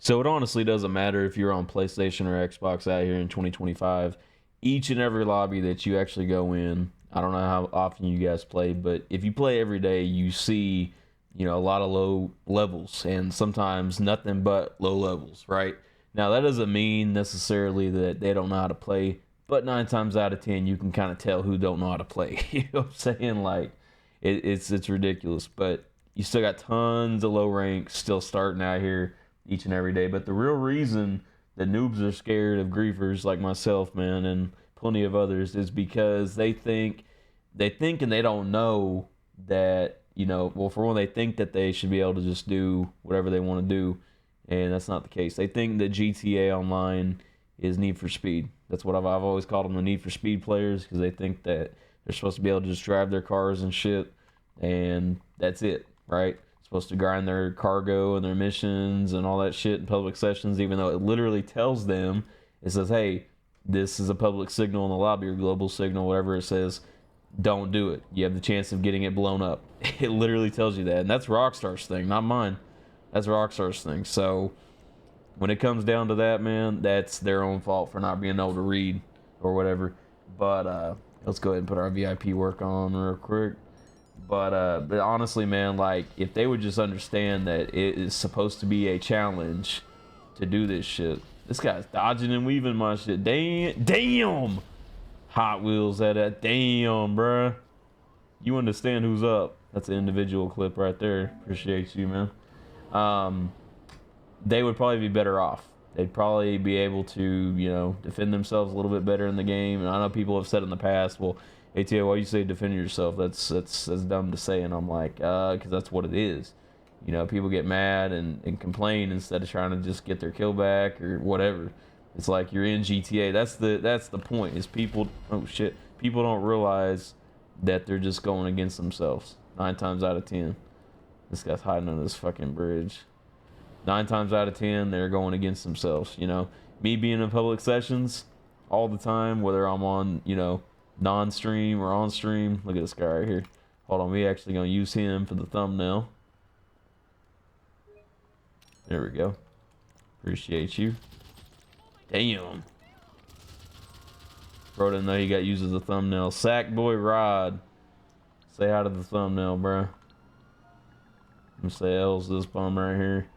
So it honestly doesn't matter if you're on PlayStation or Xbox out here in 2025. Each and every lobby that you actually go in, I don't know how often you guys play, but if you play every day, you see, a lot of low levels and sometimes nothing but low levels, right? Now that doesn't mean necessarily that they don't know how to play, but 9 times out of 10 you can kind of tell who don't know how to play. You know what I'm saying? Like it's ridiculous, but you still got tons of low ranks still starting out here each and every day. But the real reason that noobs are scared of griefers like myself, man, and plenty of others, is because they think and they don't know that, well, for one, they think that they should be able to just do whatever they want to do, and that's not the case. They think that GTA Online is Need for Speed. That's what I've always called them, the Need for Speed players, because they think that they're supposed to be able to just drive their cars and shit, and that's it, right? Supposed to grind their cargo and their missions and all that shit in public sessions, even though it literally tells them, it says, hey, this is a public signal in the lobby or global signal, whatever it says, don't do it. You have the chance of getting it blown up. It literally tells you that. And that's Rockstar's thing, not mine. That's Rockstar's thing. So when it comes down to that, man, that's their own fault for not being able to read or whatever. But let's go ahead and put our VIP work on real quick. But honestly, man, like, if they would just understand that it is supposed to be a challenge to do this shit. This guy's dodging and weaving my shit. Damn! Hot Wheels at that. Damn, bruh. You understand who's up. That's an individual clip right there. Appreciate you, man. They would probably be better off. They'd probably be able to, defend themselves a little bit better in the game. And I know people have said in the past, well, ATA, why you say defend yourself? That's dumb to say. And I'm like, because that's what it is. People get mad and complain instead of trying to just get their kill back or whatever. It's like you're in GTA. That's the point. Is people people don't realize that they're just going against themselves 9 times out of 10. This guy's hiding under this fucking bridge. 9 times out of 10 they're going against themselves. Me being in public sessions all the time, whether I'm on non-stream or on stream. Look at this guy right here. Hold on, we actually gonna use him for the thumbnail. There we go. Appreciate you. Damn. Bro didn't know he got used as a thumbnail. Sackboy Rod. Say hi to the thumbnail, bro. I'm gonna say L's this bum right here.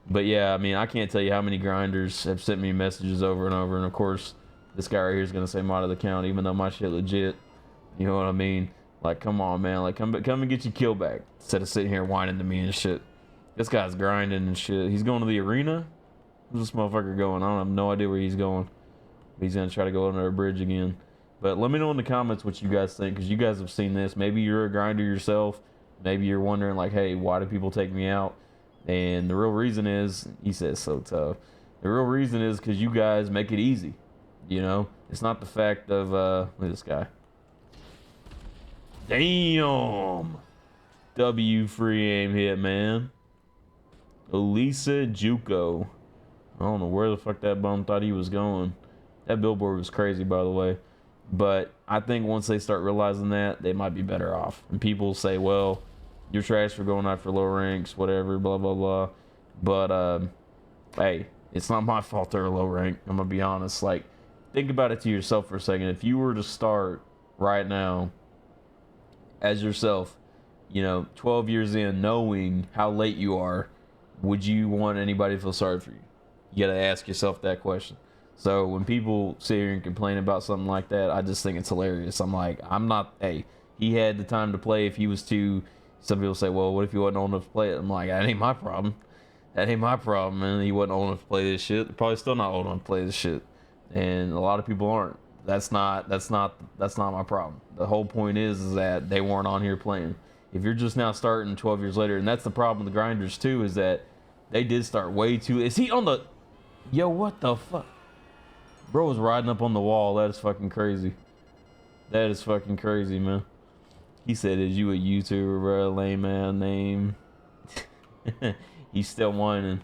But yeah, I mean, I can't tell you how many grinders have sent me messages over and over. And of course, this guy right here is gonna say mod of the count, even though my shit legit. You know what I mean? Like, come on, man. Like, come and get your kill back instead of sitting here whining to me and shit. This guy's grinding and shit. He's going to the arena. Where's this motherfucker going? I have no idea where he's going. He's gonna try to go under a bridge again. But let me know in the comments what you guys think, because you guys have seen this. Maybe you're a grinder yourself. Maybe you're wondering, like, hey, why do people take me out? And the real reason is, he says so tough. The real reason is because you guys make it easy. It's not the fact of, look at this guy. Damn! W free aim hit, man. Elisa Juco. I don't know where the fuck that bum thought he was going. That billboard was crazy, by the way. But I think once they start realizing that, they might be better off. And people say, well, you're trash for going out for low ranks, whatever, blah, blah, blah. But, hey, it's not my fault they're a low rank. I'm going to be honest. Like, think about it to yourself for a second. If you were to start right now as yourself, 12 years in, knowing how late you are, would you want anybody to feel sorry for you? You got to ask yourself that question. So when people sit here and complain about something like that, I just think it's hilarious. I'm like, hey, he had the time to play if he was too. Some people say, well, what if he wasn't old enough to play it? I'm like, that ain't my problem. That ain't my problem, man. He wasn't old enough to play this shit. They're probably still not old enough to play this shit. And a lot of people aren't. That's not my problem. The whole point is that they weren't on here playing. If you're just now starting 12 years later, and that's the problem with the grinders too, is that they did start way too. Is he on the? Yo, what the fuck? Bro was riding up on the wall. That is fucking crazy. That is fucking crazy, man. He said, is you a YouTuber, bro? Lame man name. He's still whining.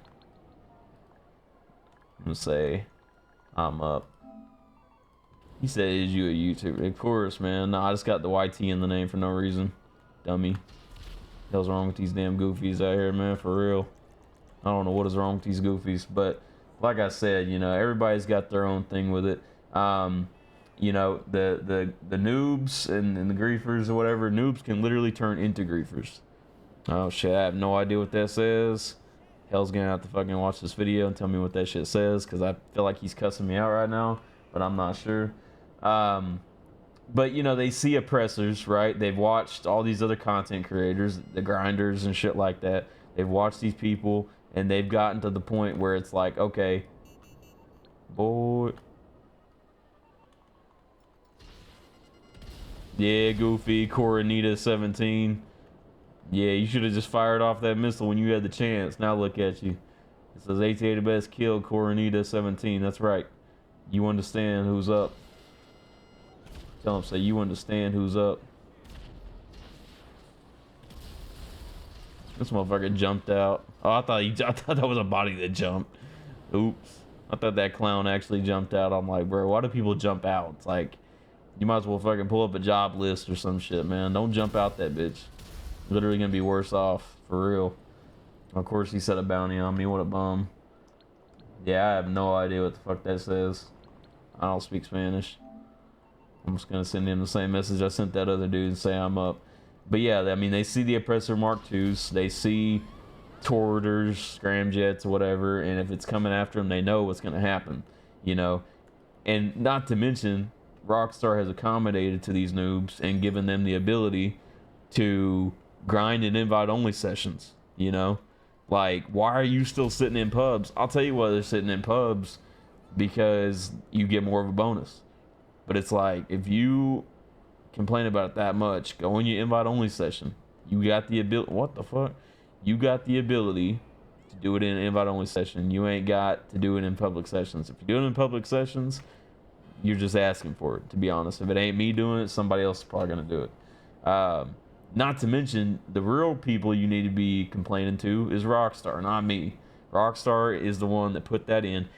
I'm gonna say, I'm up. He said, is you a YouTuber? Of course, man. No, I just got the YT in the name for no reason. Dummy. What the hell's wrong with these damn goofies out here, man? For real. I don't know what is wrong with these goofies, but like I said, you know, everybody's got their own thing with it. You know, the noobs and the griefers or whatever, noobs can literally turn into griefers. Oh shit, I have no idea what that says. Hell's gonna have to fucking watch this video and tell me what that shit says, because I feel like he's cussing me out right now, but I'm not sure. But you know, they see oppressors, right? They've watched all these other content creators, the grinders and shit like that. They've watched these people, and they've gotten to the point where it's like, okay, boy. Yeah, Goofy, Coronita 17. Yeah, you should have just fired off that missile when you had the chance. Now look at you. It says 88 best kill, Coronita 17. That's right. You understand who's up. Tell him, say you understand who's up. This motherfucker jumped out. Oh, I thought that was a body that jumped. Oops. I thought that clown actually jumped out. I'm like, bro, why do people jump out? It's like, you might as well fucking pull up a job list or some shit, man. Don't jump out that bitch. Literally gonna be worse off, for real. Of course he set a bounty on me, what a bum. Yeah, I have no idea what the fuck that says. I don't speak Spanish. I'm just gonna send him the same message I sent that other dude and say I'm up. But yeah, I mean, they see the Oppressor Mark IIs, they see Toradors, Scramjets, or whatever, and if it's coming after them, they know what's gonna happen, you know? And not to mention, Rockstar has accommodated to these noobs and given them the ability to grind in invite-only sessions, you know? Like, why are you still sitting in pubs? I'll tell you why they're sitting in pubs, because you get more of a bonus. But it's like, if you complain about it that much, go in your invite-only session. You got the ability... What the fuck? You got the ability to do it in an invite-only session. You ain't got to do it in public sessions. If you do it in public sessions, you're just asking for it, to be honest. If it ain't me doing it, somebody else is probably going to do it. Not to mention, the real people you need to be complaining to is Rockstar, not me. Rockstar is the one that put that in.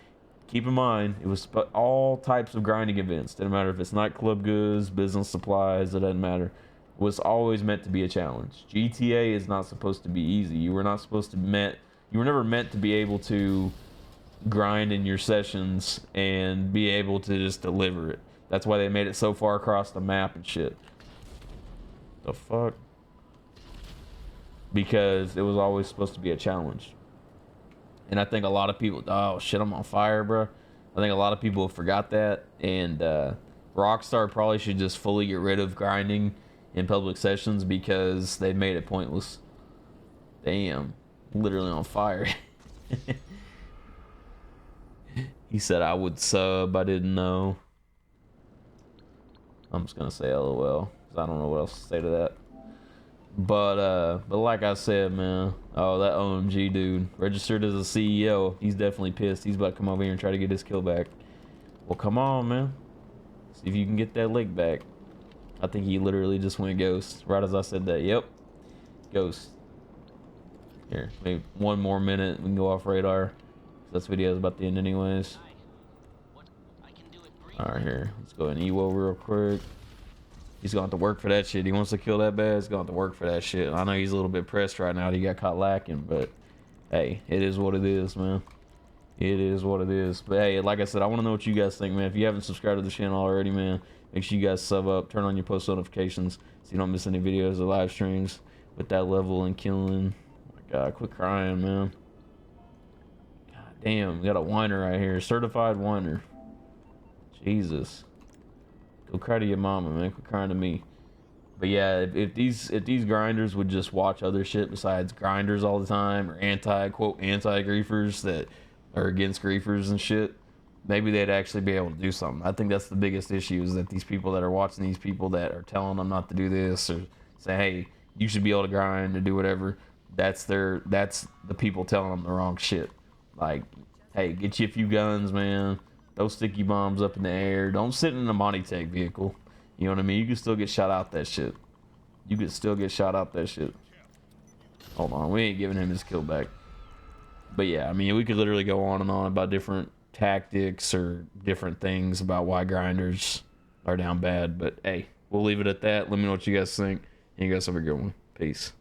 Keep in mind, it was all types of grinding events. Doesn't matter if it's nightclub goods, business supplies, it doesn't matter. It was always meant to be a challenge. GTA is not supposed to be easy. You were not supposed to you were never meant to be able to grind in your sessions and be able to just deliver it. That's why they made it so far across the map and shit. The fuck? Because it was always supposed to be a challenge. And I think a lot of people, oh shit, I'm on fire, bro. I think a lot of people forgot that, and Rockstar probably should just fully get rid of grinding in public sessions, because they made it pointless. Damn, literally on fire. He said I would sub, I didn't know. I'm just gonna say LOL, because I don't know what else to say to that. But like I said, man, oh, that OMG dude, registered as a CEO, he's definitely pissed. He's about to come over here and try to get his kill back. Well, come on, man. See if you can get that lick back. I think he literally just went ghost, right as I said that. Yep, ghost. Here, maybe one more minute, we can go off radar. This video's about to end anyways. Alright, here, let's go and Ewo real quick. He's going to have to work for that shit. He wants to kill that bad. He's going to have to work for that shit. I know he's a little bit pressed right now that he got caught lacking, but hey, it is what it is, man. It is what it is. But hey, like I said, I want to know what you guys think, man. If you haven't subscribed to the channel already, man, make sure you guys sub up, turn on your post notifications so you don't miss any videos or live streams with that level and killing. Oh my God, quit crying, man. God damn, we got a whiner right here. Certified whiner. Jesus. Go cry to your mama, man. Quit crying to me. But yeah, if these grinders would just watch other shit besides grinders all the time, or anti-griefers that are against griefers and shit, maybe they'd actually be able to do something. I think that's the biggest issue, is that these people that are watching these people that are telling them not to do this, or say, hey, you should be able to grind or do whatever, that's the people telling them the wrong shit. Like, hey, get you a few guns, man. Throw sticky bombs up in the air. Don't sit in a Monty Tech vehicle. You know what I mean? You can still get shot out that shit. You can still get shot out that shit. Hold on, we ain't giving him his kill back. But yeah, I mean, we could literally go on and on about different tactics or different things about why grinders are down bad. But hey, we'll leave it at that. Let me know what you guys think. And you guys have a good one. Peace.